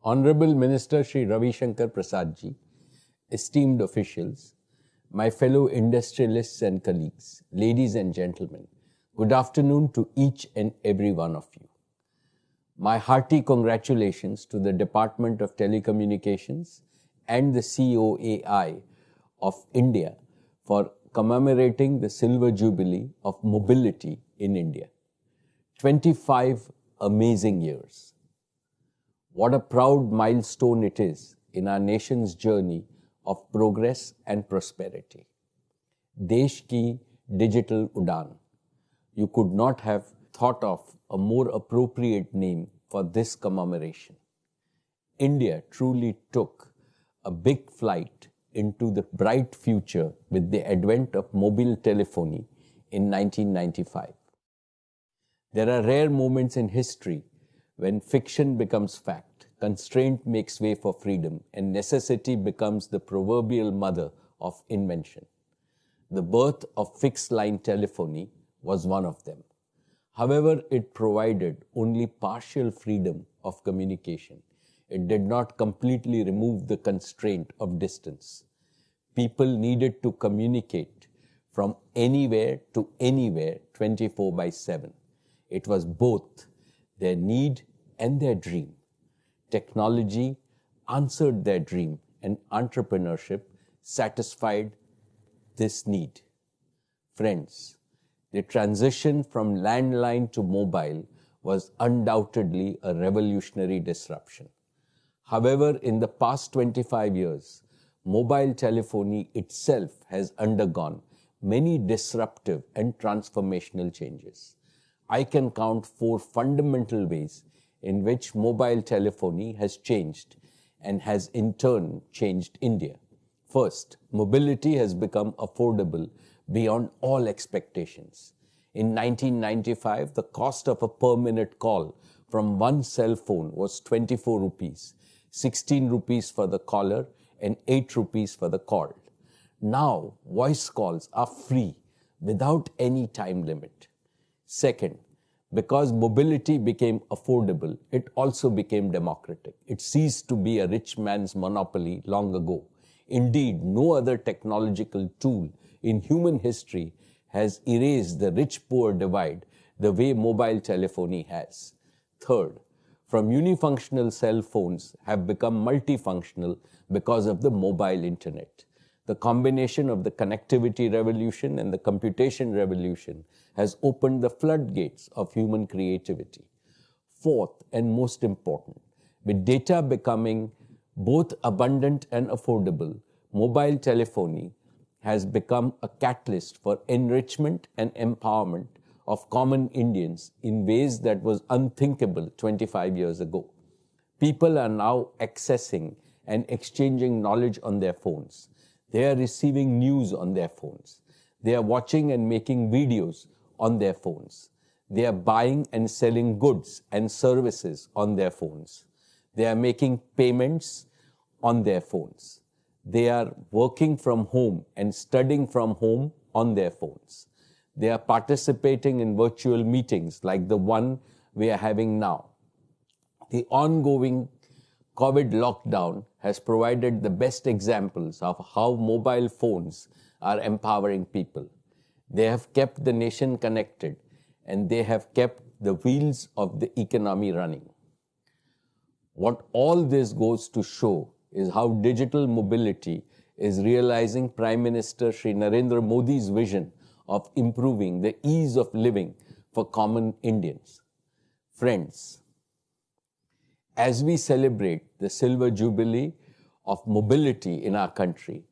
Honorable Minister Shri Ravi Shankar Prasad ji, esteemed officials, my fellow industrialists and colleagues, ladies and gentlemen, good afternoon to each and every one of you. My hearty congratulations to the Department of Telecommunications and the COAI of India for commemorating the Silver Jubilee of Mobility in India. 25 amazing years. What a proud milestone it is in our nation's journey of progress and prosperity. Desh ki digital udaan. You could not have thought of a more appropriate name for this commemoration. India truly took a big flight into the bright future with the advent of mobile telephony in 1995. There are rare moments in history when fiction becomes fact, constraint makes way for freedom, and necessity becomes the proverbial mother of invention. The birth of fixed-line telephony was one of them. However, it provided only partial freedom of communication. It did not completely remove the constraint of distance. People needed to communicate from anywhere to anywhere 24/7. It was both their need and their dream. Technology answered their dream, and entrepreneurship satisfied this need. Friends, the transition from landline to mobile was undoubtedly a revolutionary disruption. However, in the past 25 years, mobile telephony itself has undergone many disruptive and transformational changes. I can count 4 fundamental ways in which mobile telephony has changed and has in turn changed India. First, mobility has become affordable beyond all expectations. In 1995, the cost of a per-minute call from one cell phone was 24 rupees, 16 rupees for the caller and 8 rupees for the called. Now, voice calls are free without any time limit. Second, because mobility became affordable, it also became democratic. It ceased to be a rich man's monopoly long ago. Indeed, no other technological tool in human history has erased the rich-poor divide the way mobile telephony has. Third, from unifunctional cell phones have become multifunctional because of the mobile internet. The combination of the connectivity revolution and the computation revolution has opened the floodgates of human creativity. Fourth, and most important, with data becoming both abundant and affordable, mobile telephony has become a catalyst for enrichment and empowerment of common Indians in ways that was unthinkable 25 years ago. People are now accessing and exchanging knowledge on their phones. They are receiving news on their phones. They are watching and making videos on their phones. They are buying and selling goods and services on their phones. They are making payments on their phones. They are working from home and studying from home on their phones. They are participating in virtual meetings like the one we are having now. The ongoing COVID lockdown has provided the best examples of how mobile phones are empowering people. They have kept the nation connected, and they have kept the wheels of the economy running. What all this goes to show is how digital mobility is realizing Prime Minister Shri Narendra Modi's vision of improving the ease of living for common Indians. Friends, as we celebrate the Silver Jubilee of mobility in our country,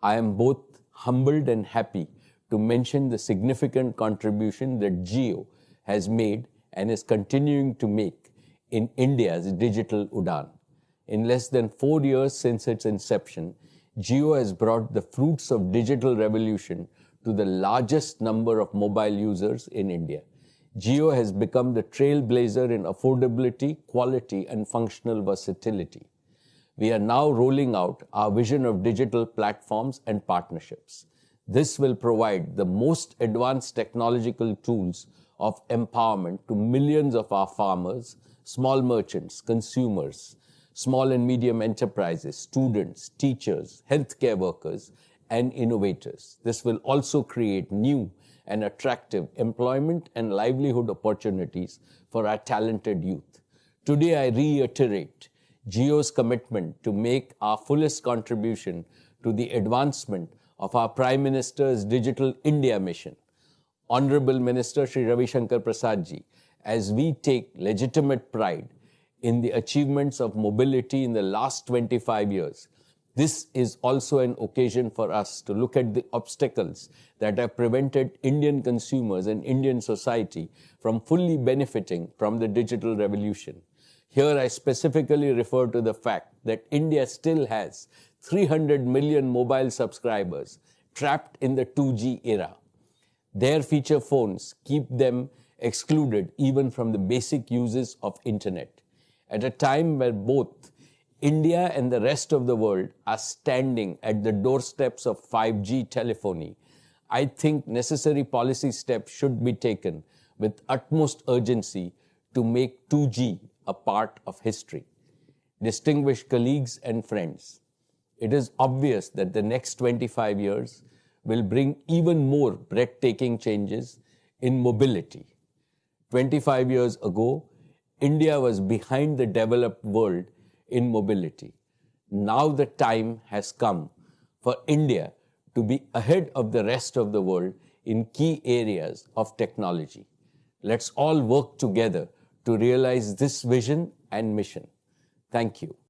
I am both humbled and happy to mention the significant contribution that Jio has made and is continuing to make in India's digital udaan. In less than 4 years since its inception, Jio has brought the fruits of digital revolution to the largest number of mobile users in India. Jio has become the trailblazer in affordability, quality, and functional versatility. We are now rolling out our vision of digital platforms and partnerships. This will provide the most advanced technological tools of empowerment to millions of our farmers, small merchants, consumers, small and medium enterprises, students, teachers, healthcare workers, and innovators. This will also create new and attractive employment and livelihood opportunities for our talented youth. Today, I reiterate Jio's commitment to make our fullest contribution to the advancement of our Prime Minister's Digital India mission. Honorable Minister Shri Ravi Shankar Prasad ji, as we take legitimate pride in the achievements of mobility in the last 25 years, this is also an occasion for us to look at the obstacles that have prevented Indian consumers and Indian society from fully benefiting from the digital revolution. Here I specifically refer to the fact that India still has 300 million mobile subscribers trapped in the 2G era. Their feature phones keep them excluded even from the basic uses of internet. At a time where both India and the rest of the world are standing at the doorsteps of 5G telephony, I think necessary policy steps should be taken with utmost urgency to make 2G a part of history. Distinguished colleagues and friends, it is obvious that the next 25 years will bring even more breathtaking changes in mobility. 25 years ago, India was behind the developed world in mobility. Now the time has come for India to be ahead of the rest of the world in key areas of technology. Let's all work together to realize this vision and mission. Thank you.